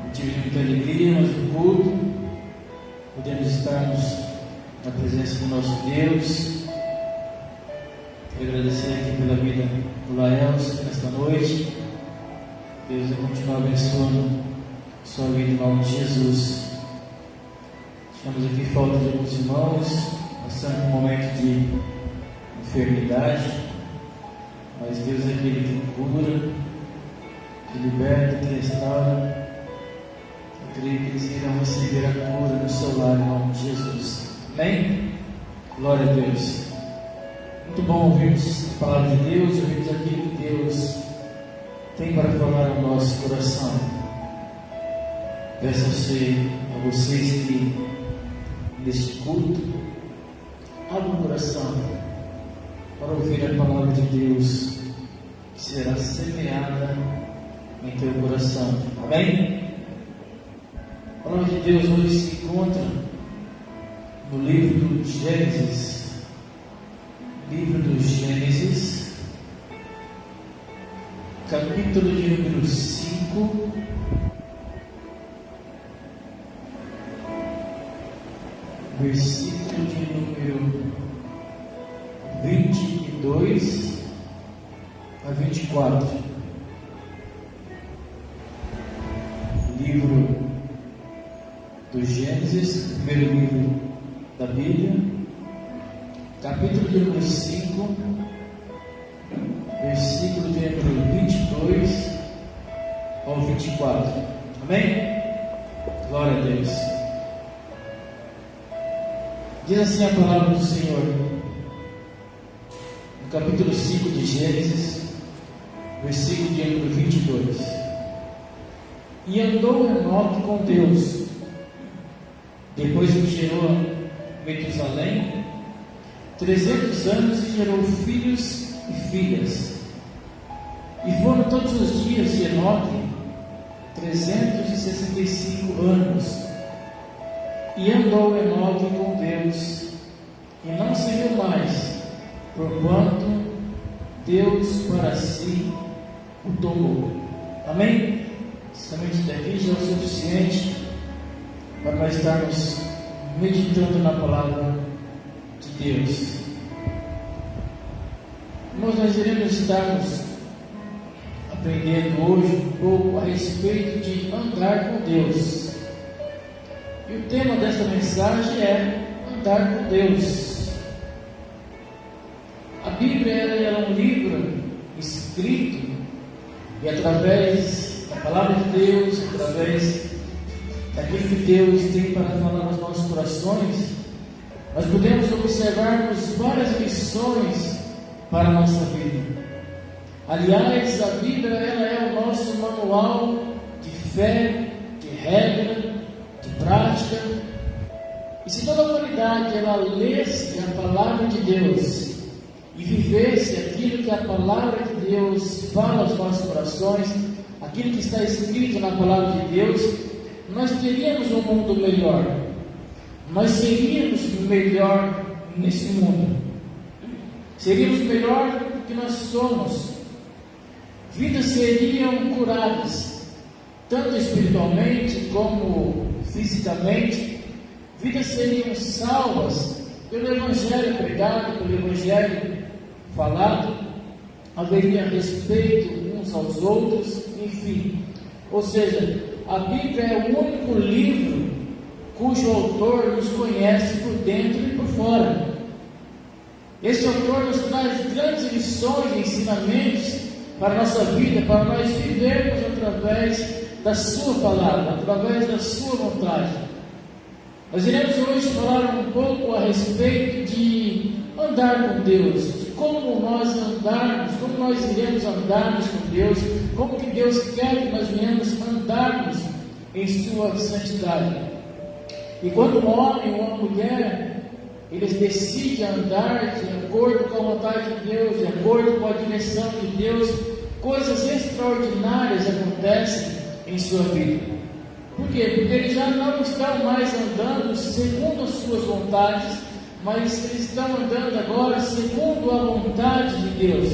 motivo de muita alegria, mas o culto, podemos estarmos na presença do nosso Deus. Quero agradecer aqui pela vida do Laelson nesta noite. Deus vai continuar abençoando sua vida em nome de Jesus. Tivemos aqui falta de alguns irmãos, passando por um momento de enfermidade, mas Deus é aquele que cura, que liberta, que restaura. Eu creio que eles irão receber a cura no seu lar em nome de Jesus. Amém? Glória a Deus. Muito bom ouvirmos a palavra de Deus, ouvirmos aquilo que Deus tem para falar ao nosso coração. Peço a vocês que neste culto abram o coração para ouvir a palavra de Deus que será semeada em teu coração. Amém? A palavra de Deus hoje se encontra no livro do Gênesis. Livro do Gênesis, capítulo de número 5, versículo de número 22 a 24. Livro do Gênesis, primeiro livro da Bíblia, capítulo de número 5, versículo de número 22 ao 24. Amém? Glória a Deus. Diz assim a palavra do Senhor, no capítulo 5 de Gênesis, versículo de número 22. E andou Enoque com Deus, depois que gerou Metusalém 300 anos e gerou filhos e filhas. E foram todos os dias de Enoque 365 anos. E andou Enoque com Deus, e não se viu mais, porquanto Deus para si o tomou. Amém? Somente daqui já é o suficiente para nós estarmos meditando na palavra de Deus. Irmãos, nós iremos estarmos aprendendo hoje um pouco a respeito de andar com Deus. E o tema desta mensagem é andar com Deus. A Bíblia ela é um livro escrito, e através da palavra de Deus, através daquilo que Deus tem para falar nos nossos corações, nós podemos observarmos várias lições para a nossa vida. Aliás, a Bíblia ela é o nosso manual de fé, de regra, de prática. E se toda a humanidade ela lesse a palavra de Deus e vivesse aquilo que a palavra de Deus fala aos nossos corações, aquilo que está escrito na palavra de Deus, nós teríamos um mundo melhor. Nós seríamos melhor nesse mundo. Seríamos melhor do que nós somos. Vidas seriam curadas, tanto espiritualmente como fisicamente. Vidas seriam salvas pelo Evangelho pregado, pelo Evangelho falado. Haveria respeito uns aos outros, enfim. Ou seja, a Bíblia é o único livro cujo autor nos conhece por dentro e por fora. Este autor nos traz grandes lições e ensinamentos para a nossa vida, para nós vivermos através da sua palavra, através da sua vontade. Nós iremos hoje falar um pouco a respeito de andar com Deus, de como nós andarmos, como nós iremos andarmos com Deus, como que Deus quer que nós venhamos andarmos em sua santidade. E quando um homem ou uma mulher, eles decidem andar de acordo com a vontade de Deus, de acordo com a direção de Deus, coisas extraordinárias acontecem em sua vida. Por quê? Porque eles já não estão mais andando segundo as suas vontades, mas eles estão andando agora segundo a vontade de Deus,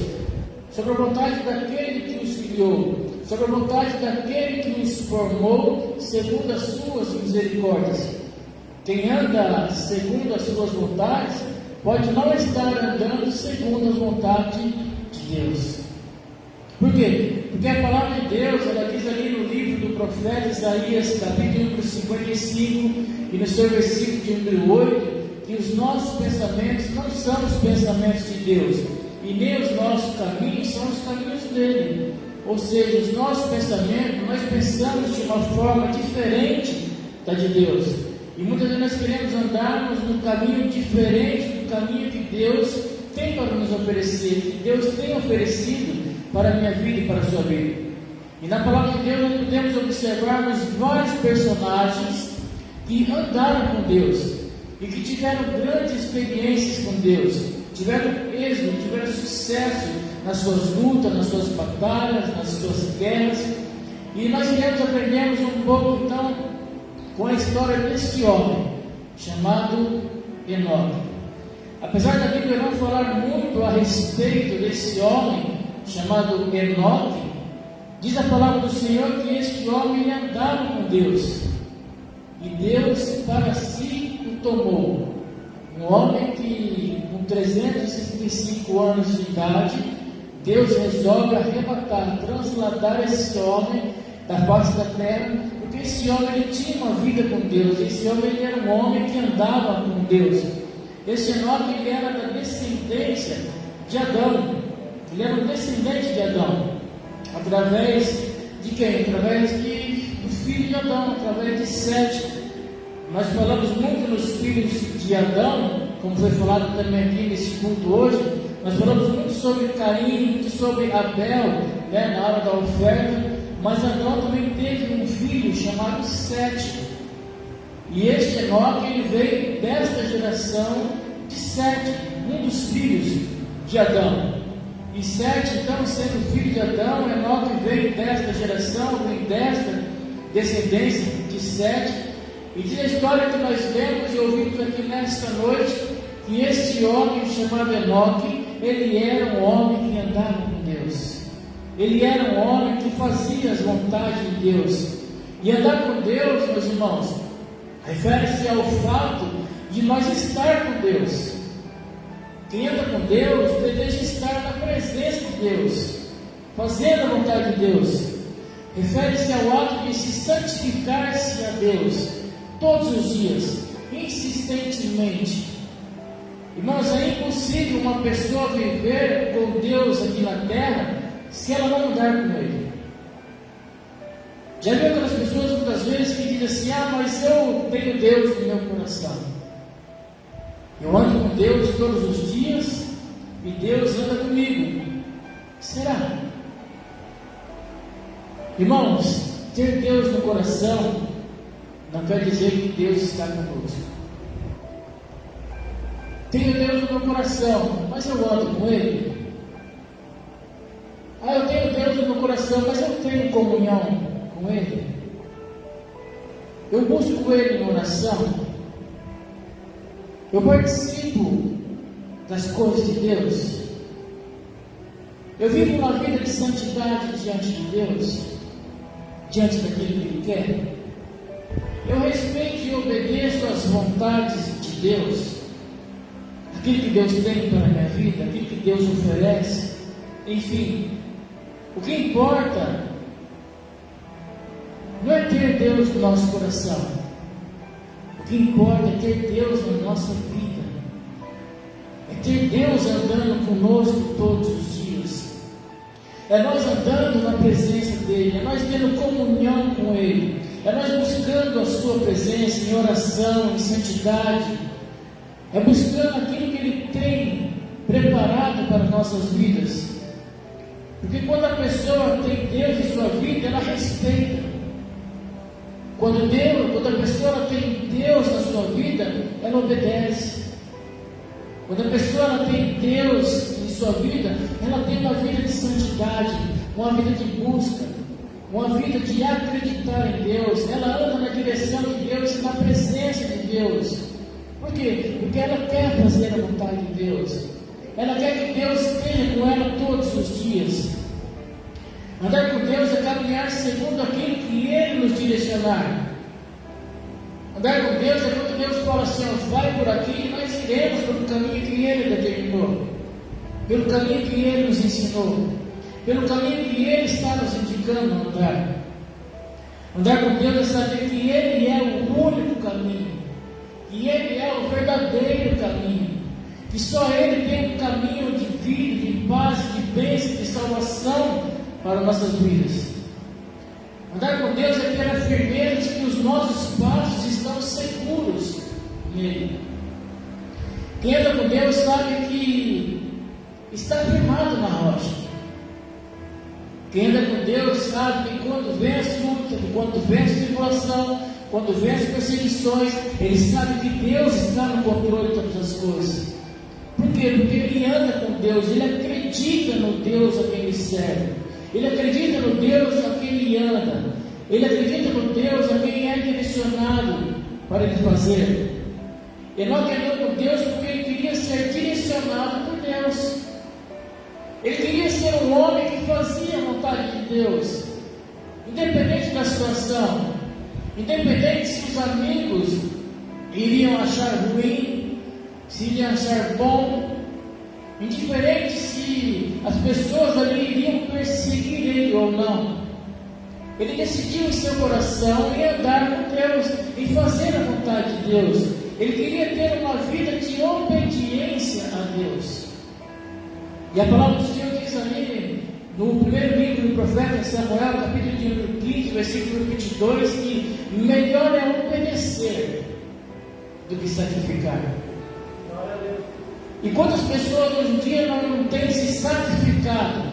sobre a vontade daquele que os criou, sobre a vontade daquele que nos formou segundo as suas misericórdias. Quem anda segundo as suas vontades pode não estar andando segundo as vontades de Deus. Por quê? Porque a palavra de Deus, ela diz ali no livro do profeta Isaías, capítulo número 55, e no seu versículo de número 8, que os nossos pensamentos não são os pensamentos de Deus, e nem os nossos caminhos são os caminhos dele. Ou seja, os nossos pensamentos, nós pensamos de uma forma diferente da de Deus. E muitas vezes nós queremos andarmos num caminho diferente do caminho que Deus tem para nos oferecer, que Deus tem oferecido para a minha vida e para a sua vida. E na palavra de Deus nós podemos observarmos vários personagens que andaram com Deus e que tiveram grandes experiências com Deus, tiveram êxito, tiveram sucesso nas suas lutas, nas suas batalhas, nas suas guerras. E nós iremos aprender um pouco então com a história deste homem chamado Enoque. Apesar da Bíblia não falar muito a respeito desse homem chamado Enoque, diz a palavra do Senhor que este homem andava com Deus, e Deus para si o tomou. Um homem que com 365 anos de idade, Deus resolve arrebatar, transladar esse homem da face da terra, porque esse homem ele tinha uma vida com Deus, esse homem ele era um homem que andava com Deus. Esse Enoque ele era da descendência de Adão, ele era um descendente de Adão, através de quem? Através do filho de Adão, através de Sete. Nós falamos muito nos filhos de Adão, como foi falado também aqui nesse culto hoje. Nós falamos muito sobre Caim, muito sobre Abel, na hora da oferta. Mas Adão também teve um filho chamado Sete. E este Enoque ele veio desta geração de Sete, um dos filhos de Adão. E Sete, então, sendo filho de Adão, Enoque veio desta geração, veio desta descendência de Sete. E diz a história que nós lemos e ouvimos aqui nesta noite, que este homem chamado Enoque, ele era um homem que andava com Deus. Ele era um homem que fazia as vontades de Deus. E andar com Deus, meus irmãos, refere-se ao fato de nós estar com Deus. Quem anda com Deus deseja estar na presença de Deus, fazendo a vontade de Deus. Refere-se ao ato de se santificar-se a Deus todos os dias, insistentemente. Irmãos, é impossível uma pessoa viver com Deus aqui na terra se ela não andar com Ele. Já viu aquelas pessoas muitas vezes que dizem assim: mas eu tenho Deus no meu coração, eu ando com Deus todos os dias e Deus anda comigo. Será? Irmãos, ter Deus no coração não quer dizer que Deus está conosco. Tenho Deus no meu coração, mas eu ando com Ele. Eu tenho Deus no meu coração, mas eu tenho comunhão com Ele. Eu busco Ele em oração. Eu participo das coisas de Deus. Eu vivo uma vida de santidade diante de Deus, diante daquilo que Ele quer. Eu respeito e obedeço às vontades de Deus, aquilo que Deus tem para a minha vida, aquilo que Deus oferece. Enfim, o que importa não é ter Deus no nosso coração. O que importa é ter Deus na nossa vida. É ter Deus andando conosco todos os dias. É nós andando na presença dEle. É nós tendo comunhão com Ele. É nós buscando a Sua presença em oração, em santidade. É buscando aquilo que Ele tem preparado para nossas vidas. Porque quando a pessoa tem Deus em sua vida, ela respeita. Quando a pessoa tem Deus na sua vida, ela obedece. Quando a pessoa tem Deus em sua vida, ela tem uma vida de santidade, uma vida de busca, uma vida de acreditar em Deus. Ela anda na direção de Deus e na presença de Deus. Por quê? Porque ela quer fazer a vontade de Deus. Ela quer que Deus esteja com ela todos os dias. Andar com com Deus é caminhar segundo aquilo que Ele nos direcionar. Andar com Deus é quando Deus fala assim, vai por aqui, e nós iremos pelo caminho que Ele determinou, pelo caminho que Ele nos ensinou, pelo caminho que Ele está nos indicando a andar. Andar com Deus é saber que Ele é o único caminho, que Ele é o verdadeiro caminho, que só Ele tem um caminho de vida, de paz, de bênção, de salvação para nossas vidas. Andar com Deus é ter a firmeza de que os nossos passos estão seguros nele. Quem anda com Deus sabe que está firmado na rocha. Quem anda com Deus sabe que quando vem as lutas, que quando vem a tribulação, quando vem as perseguições, ele sabe que Deus está no controle de todas as coisas. Por quê? Porque ele anda com Deus, ele acredita no Deus a quem ele serve, ele acredita no Deus a quem ele anda, ele acredita no Deus a quem é direcionado para ele fazer. Enoque andou com Deus porque ele queria ser direcionado por Deus. Ele queria ser um homem que fazia a vontade de Deus, independente da situação, independente se os amigos iriam achar ruim, se iriam achar bom, indiferente se as pessoas ali iriam perseguir ele ou não. Ele decidiu em seu coração em andar com Deus, em fazer a vontade de Deus. Ele queria ter uma vida de obediência a Deus. E a palavra do Senhor diz ali, no primeiro livro do profeta Samuel, capítulo de número 15, versículo 22, que melhor é obedecer do que sacrificar. E quantas pessoas hoje em dia não têm se sacrificado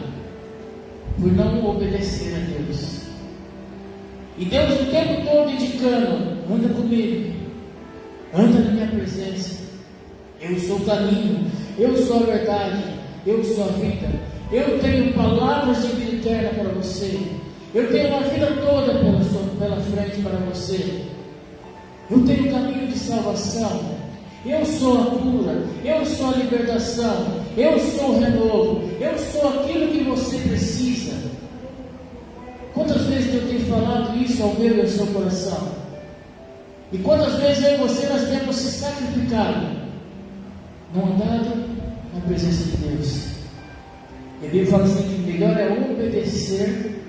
por não obedecer a Deus? E Deus o tempo todo indicando, anda comigo, anda na minha presença, eu sou o caminho, eu sou a verdade, eu sou a vida, eu tenho palavras de vida eterna para você, eu tenho uma vida toda pela frente para você, eu tenho caminho de salvação, eu sou a cura, eu sou a libertação, eu sou o renovo, eu sou aquilo que você precisa. Quantas vezes eu tenho falado isso ao meu e ao seu coração? E quantas vezes eu e você nós temos se sacrificado, não andado na presença de Deus? E a Bíblia fala assim que melhor é obedecer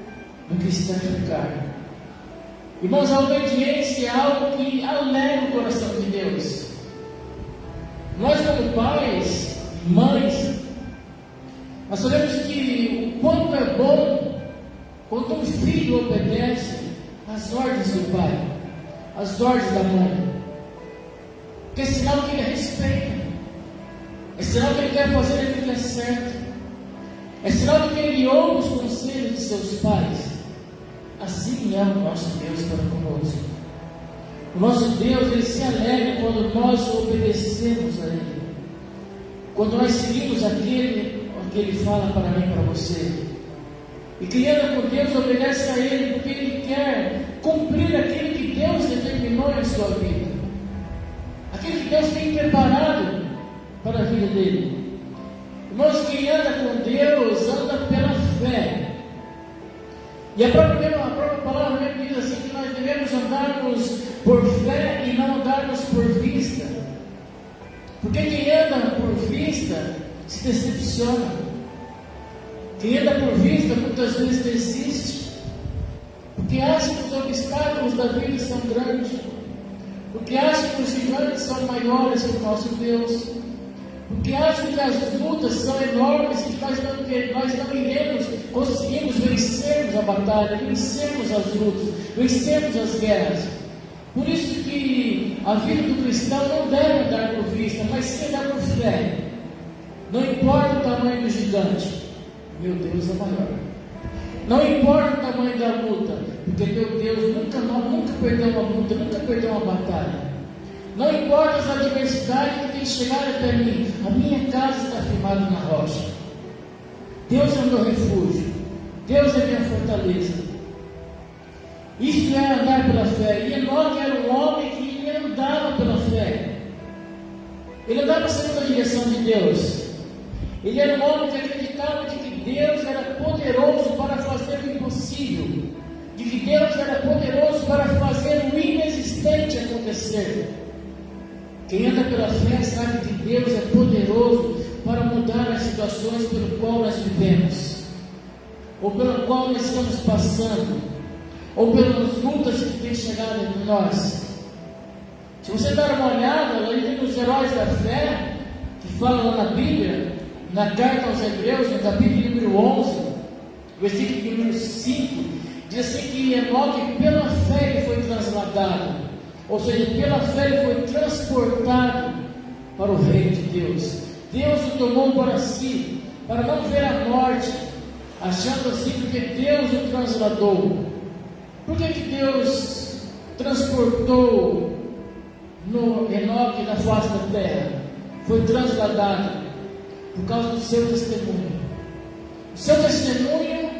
do que sacrificar. Irmãos, a obediência é algo que alegra o coração de Deus. Nós como pais, mães, nós sabemos que o quanto é bom quando um filho obedece às ordens do pai, às ordens da mãe, porque é sinal que ele respeita, é sinal que ele quer fazer aquilo que é certo, é sinal de que ele ouve os conselhos de seus pais. Assim é o nosso Deus para conosco. O nosso Deus, ele se alegra quando nós obedecemos a Ele, quando nós seguimos aquele que Ele fala para mim e para você. E quem anda com Deus obedece a Ele porque Ele quer cumprir aquilo que Deus determinou em sua vida, aquilo que Deus tem preparado para a vida dele. Irmãos, quem anda com Deus anda pela fé. E a própria palavra diz assim que nós devemos andarmos por fé e não andarmos por vista. Porque quem anda por vista se decepciona. Quem anda por vista muitas vezes desiste, porque acha que os obstáculos da vida são grandes, porque acha que os gigantes são maiores que o nosso Deus, porque acha que as lutas são enormes e que nós não iremos conseguirmos vencermos a batalha, vencermos as lutas, vencermos as guerras. Por isso que a vida do cristão não deve andar por vista, mas sim andar por fé. Não importa o tamanho do gigante, meu Deus é maior. Não importa o tamanho da luta, porque meu Deus nunca perdeu uma luta, nunca perdeu uma batalha. Não importa as adversidades que têm chegado até mim, a minha casa está firmada na rocha. Deus é o meu refúgio, Deus é minha fortaleza. Isso é andar pela fé. E Enoque era um homem que andava pela fé. Ele andava segundo a direção de Deus. Ele era um homem que acreditava de que Deus era poderoso para fazer o impossível impossível, de que Deus era poderoso para fazer o inexistente acontecer. Quem anda pela fé sabe que Deus é poderoso para mudar as situações pelo qual nós vivemos, ou pela qual nós estamos passando, ou pelas lutas que têm chegado em nós. Se você dar uma olhada lá nos heróis da fé, que falam lá na Bíblia, na carta aos Hebreus, no capítulo número 11, versículo número 5, diz assim que Enoque, pela fé, ele foi transladado, ou seja, pela fé ele foi transportado para o reino de Deus. Deus o tomou para si, para não ver a morte, achando assim porque Deus o transladou. Por que Deus transportou no Enoque na face da terra? Foi transladado por causa do seu testemunho. O seu testemunho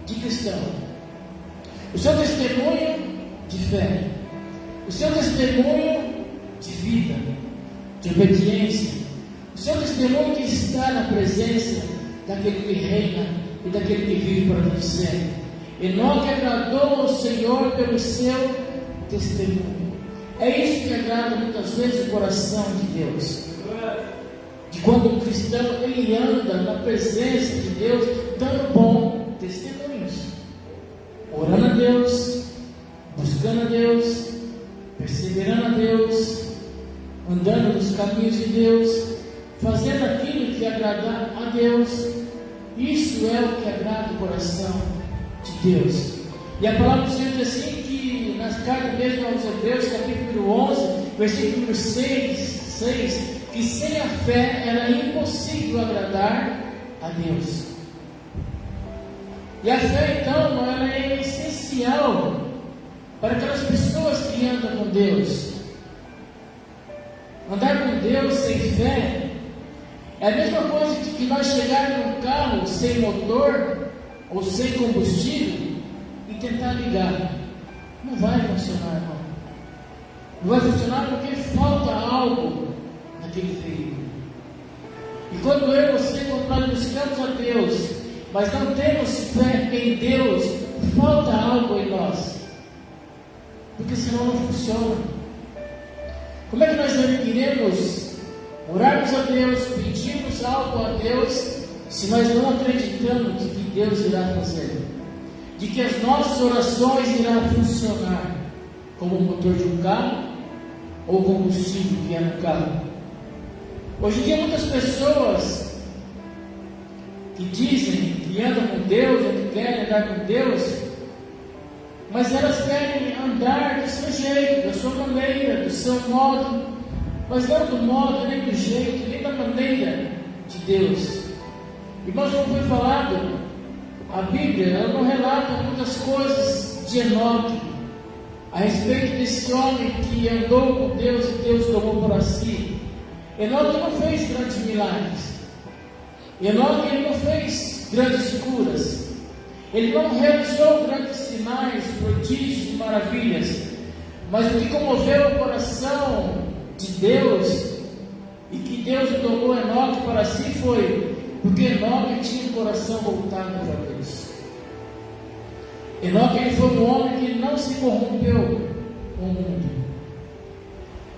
de cristão, o seu testemunho de fé, o seu testemunho de vida, de obediência, o seu testemunho que está na presença daquele que reina e daquele que vive para Deus sempre. Enoque agradou ao Senhor pelo seu testemunho. É isso que agrada muitas vezes o coração de Deus. De quando o cristão ele anda na presença de Deus, dando bom testemunhos, orando a Deus, buscando a Deus, perseverando a Deus, andando nos caminhos de Deus, fazendo aquilo que agrada a Deus. Isso é o que agrada o coração de Deus. E a palavra do Senhor diz assim que nas cartas mesmo aos Hebreus, capítulo 11, versículo número 6, que sem a fé era impossível agradar a Deus. E a fé então ela é essencial para aquelas pessoas que andam com Deus. Andar com Deus sem fé é a mesma coisa que nós chegarmos num carro sem motor ou sem combustível e tentar ligar. Não vai funcionar, não. Não vai funcionar porque falta algo naquele veículo. E quando eu e você, quando nós buscamos a Deus, mas não temos fé em Deus, falta algo em nós, porque senão não funciona. Como é que nós iremos orarmos a Deus, pedirmos algo a Deus, se nós não acreditamos que Deus irá fazer, de que as nossas orações irão funcionar como o motor de um carro ou combustível que é no carro? Hoje em dia muitas pessoas que dizem que andam com Deus ou que querem andar com Deus, mas elas querem andar do seu jeito, da sua maneira, do seu modo, mas não do modo, nem do jeito, nem da maneira de Deus. Irmãos, como foi falado, a Bíblia ela não relata muitas coisas de Enoque a respeito desse homem que andou com Deus e Deus tomou para si. Enoque não fez grandes milagres, Enoque ele não fez grandes curas, ele não realizou grandes sinais, prodígios e maravilhas, mas o que comoveu o coração de Deus e que Deus tomou Enoque para si foi porque Enoque tinha o coração voltado para Deus. Enoque ele foi um homem que não se corrompeu com o mundo.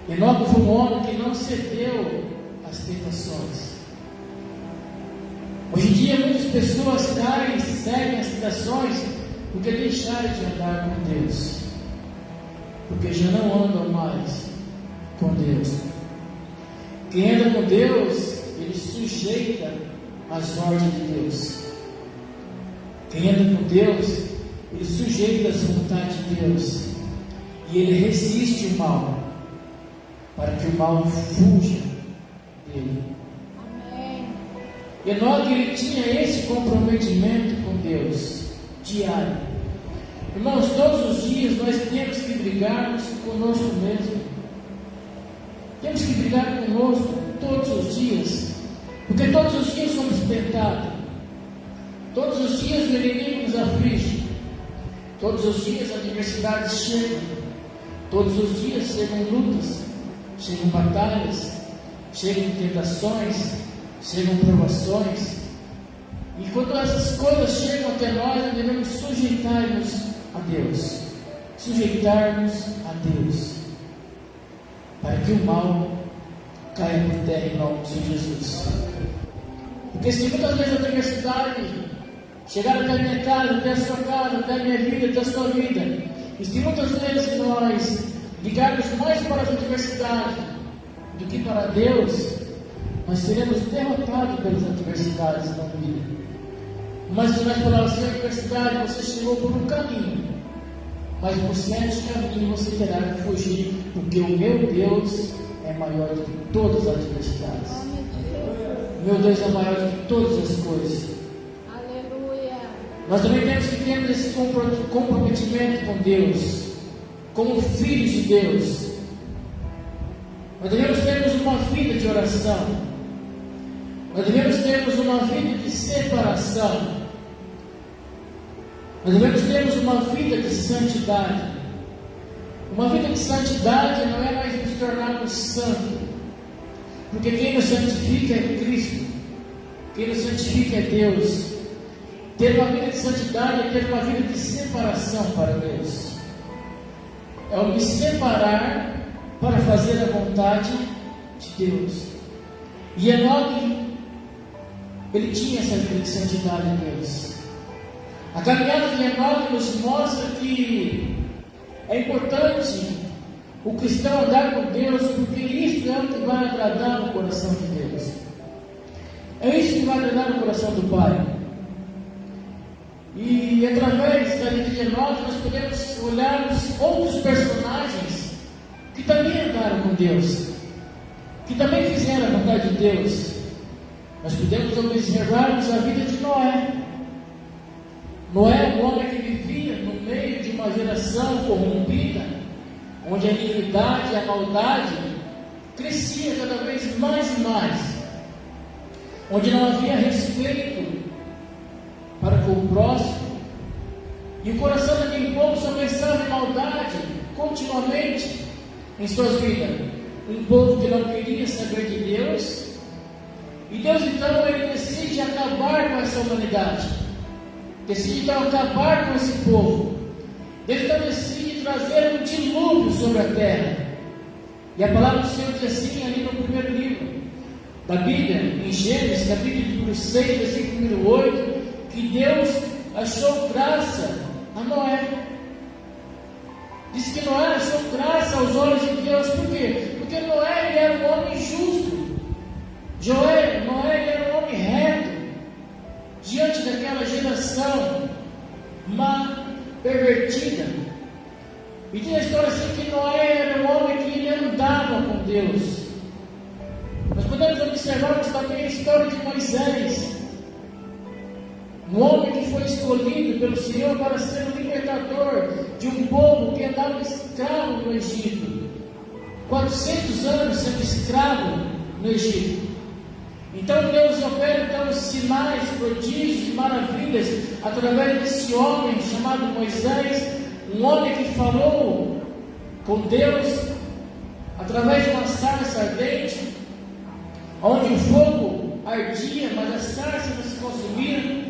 Enoque foi um homem que não cedeu às tentações. Hoje em dia muitas pessoas caem e seguem as tentações porque deixaram de andar com Deus, porque já não andam mais com Deus. Quem anda com Deus, ele sujeita as ordens de Deus. Quem anda com Deus, ele sujeita as vontades de Deus, e ele resiste o mal, para que o mal fuja dele. Amém. Enoque ele tinha esse comprometimento com Deus diário. Irmãos, todos os dias nós temos que brigarmos conosco mesmo. Temos que brigar conosco todos os dias, porque todos os dias somos tentados, todos os dias o inimigo nos aflige, todos os dias as adversidades chegam, todos os dias chegam lutas, chegam batalhas, chegam tentações, chegam provações. E quando essas coisas chegam até nós devemos sujeitar-nos a Deus. Sujeitar-nos a Deus. Para que o mal caia por terra em nome de Jesus. Porque se muitas vezes a adversidade chegar até a minha casa, até a sua casa, até a minha vida, até a sua vida, e se muitas vezes nós ligarmos mais para as adversidades do que para Deus, nós seremos derrotados pelas adversidades da vida. Mas se nós falarmos assim, a adversidade, você chegou por um caminho, mas por 7 caminhos você terá que fugir, porque o meu Deus é maior do que todas as adversidades. Meu Deus é maior do que todas as coisas. Aleluia. Nós também temos que ter esse comprometimento com Deus, como filhos de Deus. Nós devemos termos uma vida de oração. Nós devemos termos uma vida de separação. Nós devemos termos uma vida de santidade. Uma vida de santidade não é nós nos tornarmos santos, porque quem nos santifica é Cristo, quem nos santifica é Deus. Ter uma vida de santidade é ter uma vida de separação para Deus. É o me separar para fazer a vontade de Deus. E Enoque, ele tinha essa vida de santidade em Deus. A caminhada de Enoque nos mostra que é importante o cristão andar com Deus, porque isso é o que vai agradar o coração de Deus. É isso que vai agradar o coração do Pai. E através da vida de Enoque nós podemos olhar os outros personagens que também andaram com Deus, que também fizeram a vontade de Deus. Nós podemos observarmos a vida de Noé. Noé, um homem que vivia no meio de uma geração corrompida, onde a iniquidade e a maldade crescia cada vez mais e mais, onde não havia respeito para com o próximo, e o coração daquele povo só pensava em maldade continuamente em suas vidas. Um povo que não queria saber de Deus, e Deus então ele decide acabar com essa humanidade, decide então acabar com esse povo. Deus então decide trazer um dilúvio sobre a terra. E a palavra do Senhor diz assim, ali no primeiro livro da Bíblia, em Gênesis, capítulo 6, versículo número 8, que Deus achou graça a Noé. Diz que Noé achou graça aos olhos de Deus. Por quê? Porque Noé ele era um homem justo. Noé ele era um homem reto diante daquela geração má, pervertida. E diz a história assim que Noé era um homem que ele andava com Deus. Nós podemos observar também a história de Moisés, um homem que foi escolhido pelo Senhor para ser o libertador de um povo que andava escravo no Egito, 400 anos sendo escravo no Egito. Então Deus opera então, sinais, prodígios e maravilhas através desse homem chamado Moisés, um homem que falou com Deus através de uma sarça ardente, onde o fogo ardia, mas a sarça não se consumia.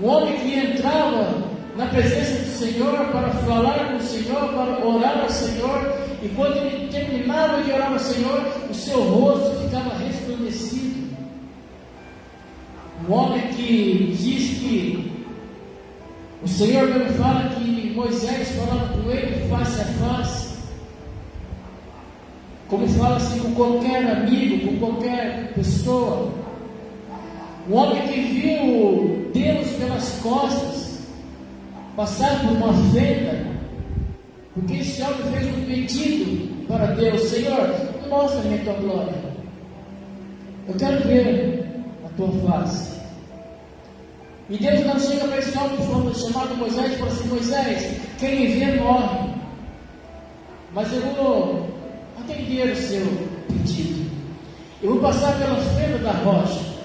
Um homem que entrava na presença do Senhor para falar com o Senhor, para orar ao Senhor, e quando ele terminava de orar ao Senhor, o seu rosto ficava resplandecido. Um homem que diz que o Senhor mesmo fala que Moisés falava com ele face a face, como fala assim com qualquer amigo, com qualquer pessoa. Um homem que viu Deus pelas costas, passar por uma fenda, porque esse homem fez um pedido para Deus: Senhor, mostra-me a tua glória, eu quero ver a tua face. E Deus não chega para esse homem chamado Moisés e fala assim: Moisés, quem me vê morre, mas eu vou atender o seu pedido, eu vou passar pela fenda da rocha,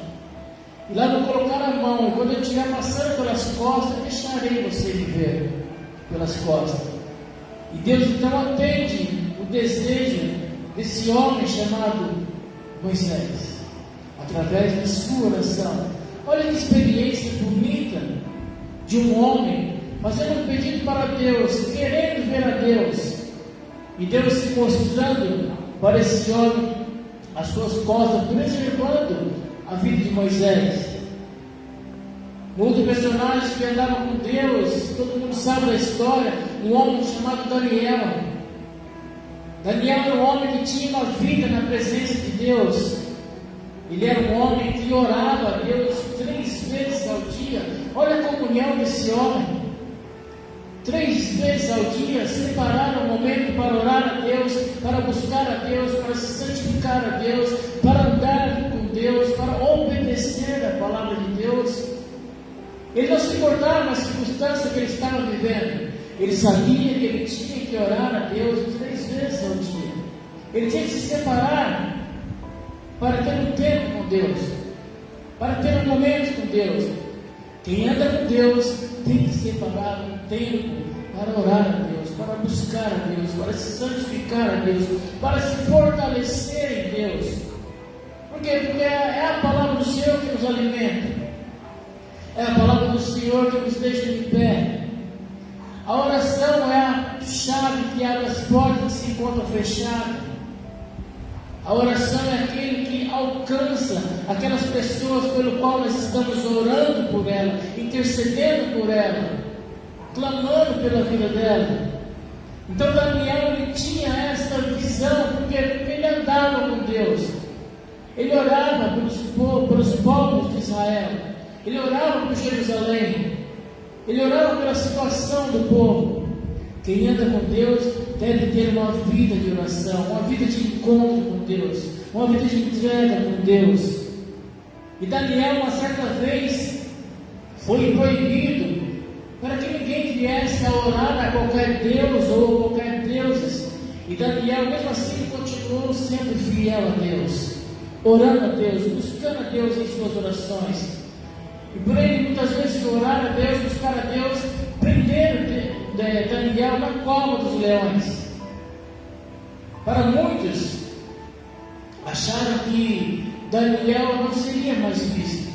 e lá vou colocar a mão, e quando eu estiver passando pelas costas, deixarei você viver pelas costas. E Deus então atende o desejo desse homem chamado Moisés, através da sua oração. Olha que experiência bonita de um homem fazendo um pedido para Deus, querendo ver a Deus, e Deus se mostrando para esse homem as suas costas, preservando a vida de Moisés. Outro personagem que andava com Deus, todo mundo sabe da história, um homem chamado Daniel. Daniel era um homem que tinha uma vida na presença de Deus. Ele era um homem que orava a Deus 3 vezes ao dia. Olha a comunhão desse homem. 3 vezes ao dia, separaram um momento para orar a Deus, para buscar a Deus, para se santificar a Deus, para andar com Deus, para obedecer a palavra de Deus. Ele não se importava com a circunstância que ele estava vivendo. Ele sabia que ele tinha que orar a Deus 3 vezes ao dia. Ele tinha que se separar para ter um tempo com Deus, para ter um momento com Deus. Quem anda com Deus tem que separar um tempo para orar a Deus, para buscar a Deus, para se santificar a Deus, para se fortalecer em Deus. Por quê? Porque é a palavra do Senhor que nos alimenta, é a palavra do Senhor que nos deixa de pé. A oração é a chave que abre as portas que se encontram fechadas. A oração é aquele que alcança aquelas pessoas pelo qual nós estamos orando por ela, intercedendo por ela, clamando pela vida dela. Então Daniel, ele tinha essa visão, porque ele andava com Deus. Ele orava pelos povos de Israel. Ele orava por Jerusalém. Ele orava pela situação do povo. Quem anda com Deus deve ter uma vida de oração, uma vida de encontro com Deus, uma vida de entrega com Deus. E Daniel, uma certa vez, foi proibido para que ninguém viesse a orar a qualquer Deus ou qualquer deuses. E Daniel, mesmo assim, continuou sendo fiel a Deus, orando a Deus, buscando a Deus em suas orações. E por ele muitas vezes orar a Deus, buscar a Deus, prender Daniel na cova dos leões. Para muitos, acharam que Daniel não seria mais visto.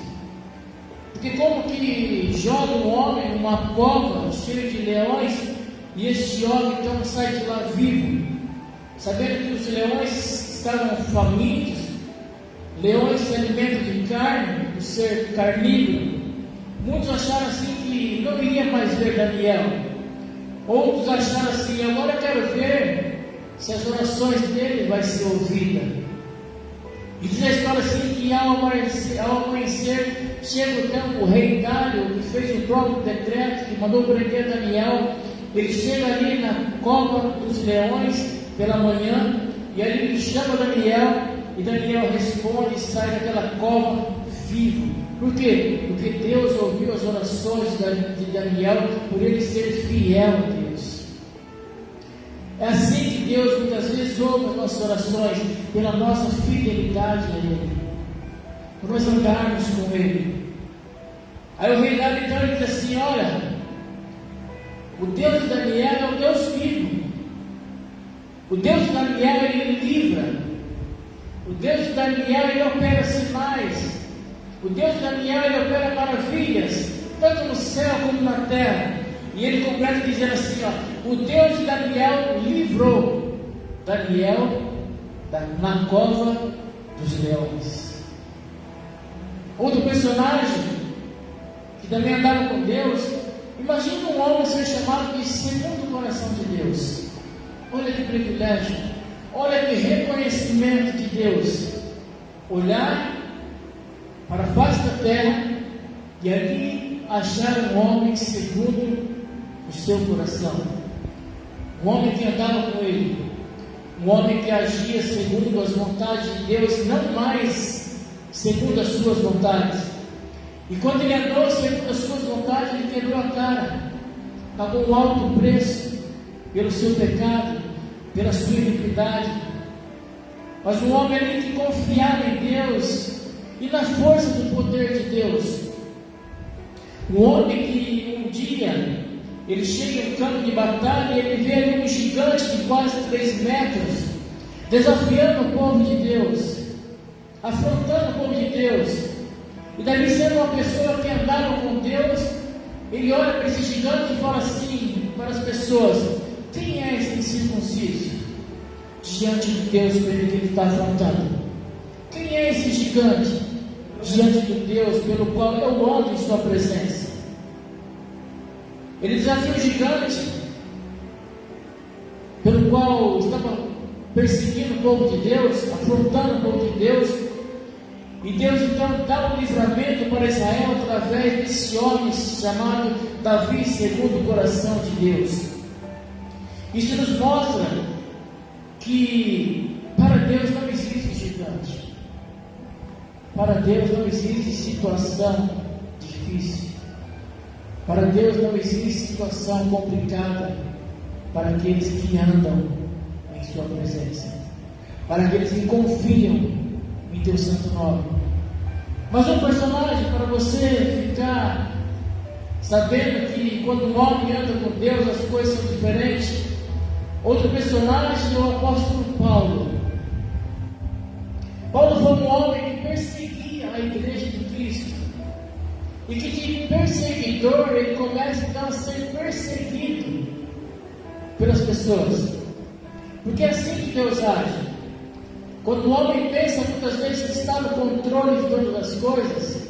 Porque como que joga um homem numa cova cheia de leões e este homem então sai de lá vivo, sabendo que os leões estavam famintos, leões se alimentam de carne, do ser carnívoro. Muitos acharam assim que não iria mais ver Daniel. Outros acharam assim: agora eu quero ver se as orações dele vai ser ouvida. E diz a história assim que ao amanhecer chega então o rei Dário, que fez o próprio decreto, que mandou prender Daniel. Ele chega ali na cova dos leões pela manhã, e ali ele chama Daniel, e Daniel responde e sai daquela cova vivo. Por quê? Porque Deus ouviu as orações de Daniel, por ele ser fiel a Deus. É assim que Deus muitas vezes ouve as nossas orações, pela nossa fidelidade a Ele, por nós andarmos com Ele. Aí o rei Dário então diz assim: olha, o Deus de Daniel é o Deus vivo. O Deus de Daniel, Ele livra. O Deus de Daniel, Ele opera sinais. O Deus de Daniel, Ele opera maravilhas, tanto no céu como na terra. E ele completa dizendo assim: ó, o Deus de Daniel livrou Daniel na cova dos leões. Outro personagem que também andava com Deus, imagina um homem ser chamado de segundo o coração de Deus. Olha que privilégio, olha que reconhecimento de Deus. Olhar para a face da terra e ali achar um homem segundo o seu coração, um homem que andava com Ele, um homem que agia segundo as vontades de Deus, não mais segundo as suas vontades. E quando ele andou segundo as suas vontades, ele quebrou a cara, pagou um alto preço pelo seu pecado, pela sua iniquidade. Mas um homem ali que confiava em Deus e na força do poder de Deus, um homem que um dia ele chega em campo de batalha e ele vê ali um gigante de quase 3 metros, desafiando o povo de Deus, afrontando o povo de Deus. E Davi, sendo uma pessoa que andava com Deus, ele olha para esse gigante e fala assim para as pessoas: quem é esse incircunciso diante de Deus pelo que ele está afrontando? Quem é esse gigante diante de Deus pelo qual eu ando em sua presença? Ele desafia o gigante pelo qual estava perseguindo o povo de Deus, afrontando o povo de Deus. E Deus então dá um livramento para Israel através desse homem chamado Davi, segundo o coração de Deus. Isso nos mostra que para Deus não existe gigante, para Deus não existe situação difícil, para Deus não existe situação complicada para aqueles que andam em sua presença, para aqueles que confiam em teu santo nome. Mas um personagem para você ficar sabendo que quando um homem anda com Deus as coisas são diferentes. Outro personagem é o apóstolo Paulo. Paulo foi um homem que perseguia a igreja de Cristo, e que de perseguidor ele começa então a ser perseguido pelas pessoas, porque é assim que Deus age. Quando o homem pensa muitas vezes que está no controle de todas as coisas,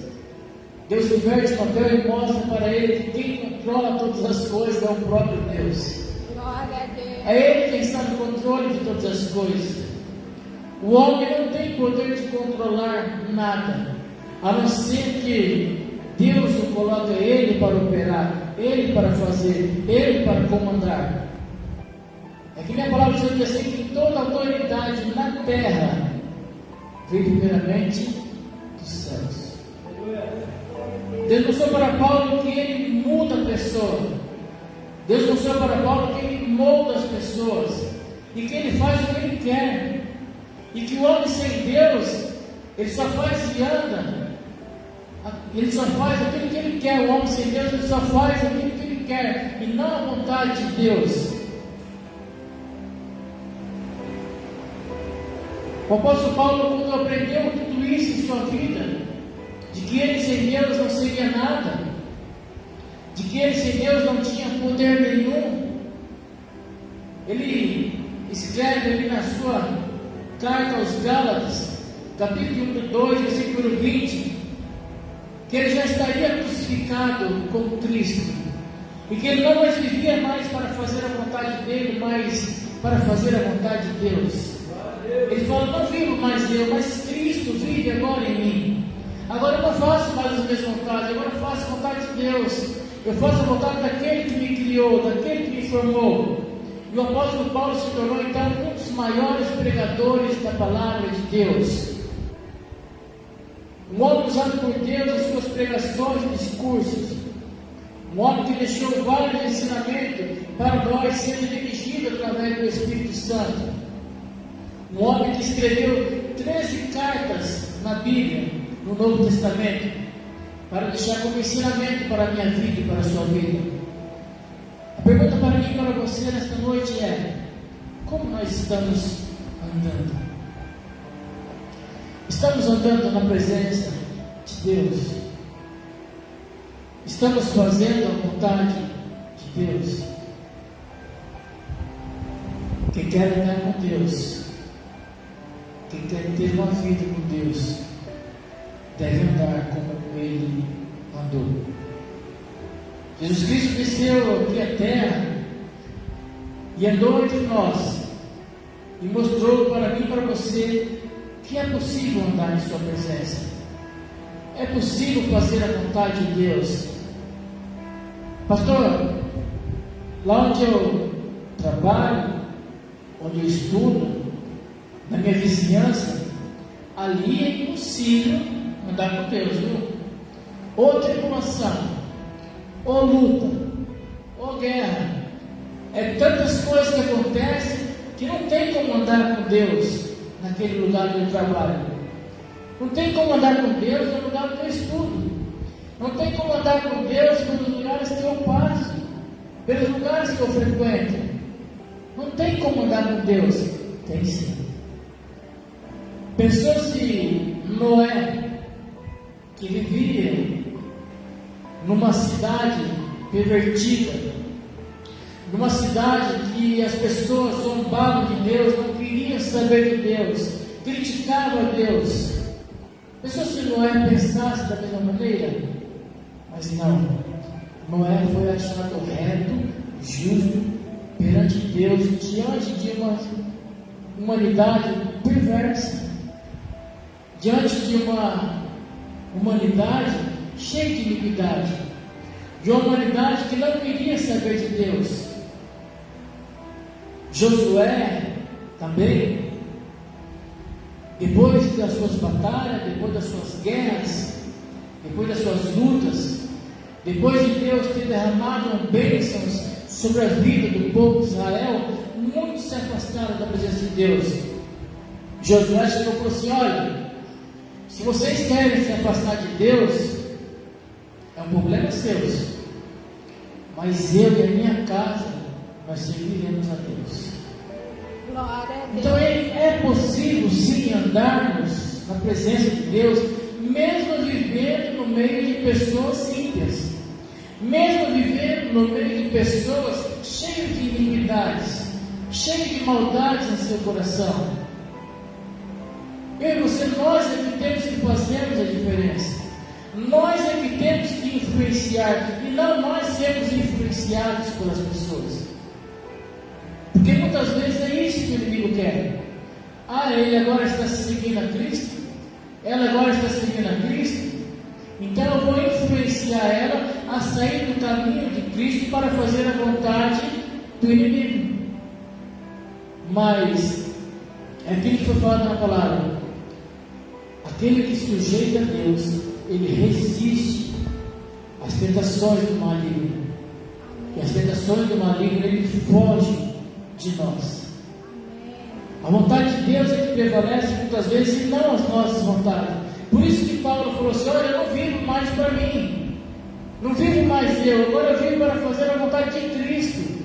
Deus inverte o papel e mostra para ele que quem controla todas as coisas é o próprio Deus. Glória a Deus. É Ele quem está no controle de todas as coisas. O homem não tem poder de controlar nada, a não ser que Deus o coloca ele para operar, ele para fazer, ele para comandar. É que minha palavra diz assim, que toda autoridade na terra vem primeiramente dos céus. Deus mostrou para Paulo que ele muda a pessoa. Deus mostrou para Paulo que ele molda as pessoas e que ele faz o que ele quer. E que o homem sem Deus, ele só faz e anda, ele só faz aquilo que ele quer. O homem sem Deus, ele só faz aquilo que ele quer e não a vontade de Deus. O apóstolo Paulo, quando aprendeu tudo isso em sua vida, de que ele sem Deus não seria nada, de que ele sem Deus não tinha poder nenhum, ele escreve ali na sua carta aos Gálatas, capítulo 2, versículo 20, que ele já estaria crucificado com Cristo, e que ele não mais vivia mais para fazer a vontade dele, mas para fazer a vontade de Deus. Ele fala: não vivo mais eu, mas Cristo vive agora em mim. Agora eu não faço mais as minhas vontades, agora eu faço a vontade de Deus. Eu faço a vontade daquele que me criou, daquele que me formou. E o apóstolo Paulo se tornou então um dos maiores pregadores da palavra de Deus. Um homem usado por Deus em suas pregações e discursos. Um homem que deixou vários ensinamentos para nós sendo dirigidos através do Espírito Santo. Um homem que escreveu 13 cartas na Bíblia, no Novo Testamento, para deixar como ensinamento para a minha vida e para a sua vida. A pergunta para mim e para você nesta noite é: como nós estamos andando? Estamos andando na presença de Deus? Estamos fazendo a vontade de Deus? Quem quer andar com Deus, quem quer ter uma vida com Deus, deve andar como Ele andou. Jesus Cristo desceu aqui à terra e andou entre nós e mostrou para mim e para você que é possível andar em sua presença. É possível fazer a vontade de Deus. Pastor, lá onde eu trabalho, onde eu estudo, na minha vizinhança, ali é impossível andar com Deus, viu? Ou tribulação, ou luta, ou guerra. É tantas coisas que acontecem que não tem como andar com Deus naquele lugar onde eu trabalho. Não tem como andar com Deus no lugar onde eu estudo. Não tem como andar com Deus nos lugares que eu passo, pelos lugares que eu frequento. Não tem como andar com Deus. Tem sim. Pensou-se Noé, que vivia numa cidade pervertida, numa cidade que as pessoas zombavam de Deus, não queriam saber de Deus, criticavam a Deus. Pensou se Noé pensasse da mesma maneira? Mas não. Noé foi achado reto, justo, perante Deus, diante de uma humanidade perversa, diante de uma humanidade cheia de iniquidade, de uma humanidade que não queria saber de Deus. Josué também, depois das suas batalhas, depois das suas guerras, depois das suas lutas, depois de Deus ter derramado bênçãos sobre a vida do povo de Israel, muitos se afastaram da presença de Deus. Josué chegou e falou assim: olha, se vocês querem se afastar de Deus, é um problema seu, mas eu e a minha casa, nós serviremos a Deus. Glória a Deus. Então é possível sim andarmos na presença de Deus, mesmo vivendo no meio de pessoas ímpias, mesmo vivendo no meio de pessoas cheias de iniquidades, cheias de maldades em seu coração. Eu e você, nós é que temos que fazermos a diferença, nós é que temos que influenciar, e não nós sermos influenciados pelas pessoas. Porque muitas vezes é isso que o inimigo quer. Ele agora está seguindo a Cristo, ela agora está seguindo a Cristo, então eu vou influenciar ela a sair do caminho de Cristo para fazer a vontade do inimigo. Mas é aquilo que foi falado na palavra: aquele que sujeita a Deus, ele resiste às tentações do maligno, e as tentações do maligno ele foge de nós. A vontade de Deus é que prevalece muitas vezes, e não as nossas vontades. Por isso que Paulo falou assim: olha, eu não vivo mais para mim, não vivo mais eu, agora eu vivo para fazer a vontade de Cristo,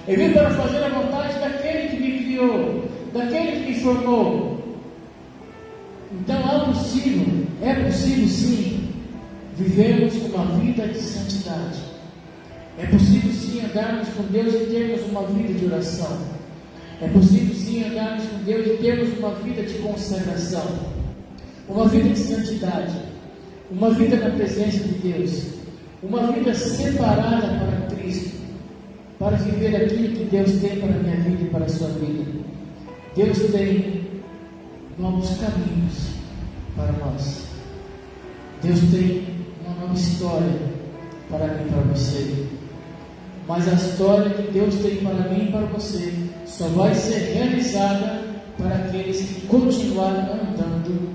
eu vivo para fazer a vontade daquele que me criou, daquele que me formou. Então é possível sim vivermos uma vida de santidade, é possível sim andarmos com Deus e termos uma vida de oração, é possível sim andarmos com Deus e termos uma vida de consagração, uma vida de santidade, uma vida na presença de Deus, uma vida separada para Cristo, para viver aquilo que Deus tem para a minha vida e para a sua vida. Deus tem novos caminhos para nós. Deus tem uma nova história para mim e para você. Mas a história que Deus tem para mim e para você só vai ser realizada para aqueles que continuarem andando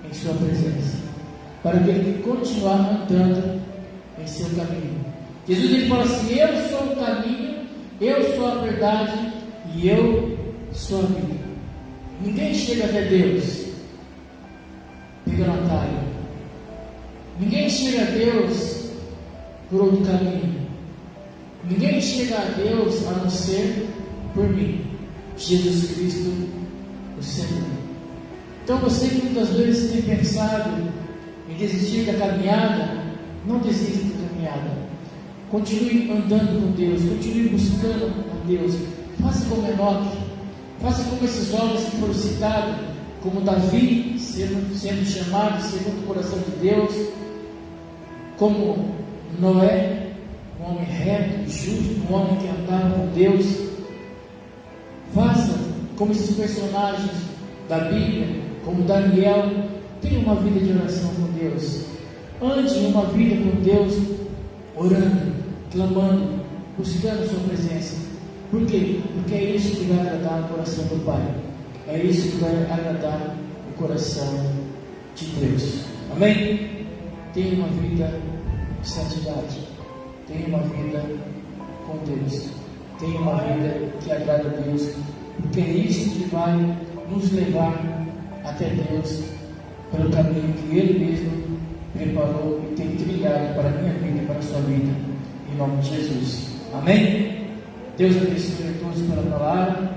em sua presença, para aquele que continuar andando em seu caminho. Jesus ele fala assim: eu sou o caminho, eu sou a verdade e eu sou a vida. Ninguém chega até Deus pegando atalho, ninguém chega a Deus por outro caminho, ninguém chega a Deus a não ser por mim, Jesus Cristo, o Senhor. Então você que muitas vezes tem pensado em desistir da caminhada, não desista da caminhada, continue andando com Deus, continue buscando a Deus, faça como Enoque, faça como esses homens que foram citados, como Davi, sendo chamado segundo o coração de Deus, como Noé, um homem reto, justo, um homem que andava com Deus. Faça como esses personagens da Bíblia, como Daniel, tenha uma vida de oração com Deus, ande em uma vida com Deus, orando, clamando, buscando sua presença. Por quê? Porque é isso que vai agradar o coração do Pai, é isso que vai agradar o coração de Deus. Amém? Tenha uma vida de santidade, tenha uma vida com Deus, tenha uma vida que agrada a Deus, porque é isso que vai nos levar até Deus pelo caminho que Ele mesmo preparou e tem trilhado para a minha vida e para a sua vida, em nome de Jesus. Amém? Deus abençoe a todos pela palavra.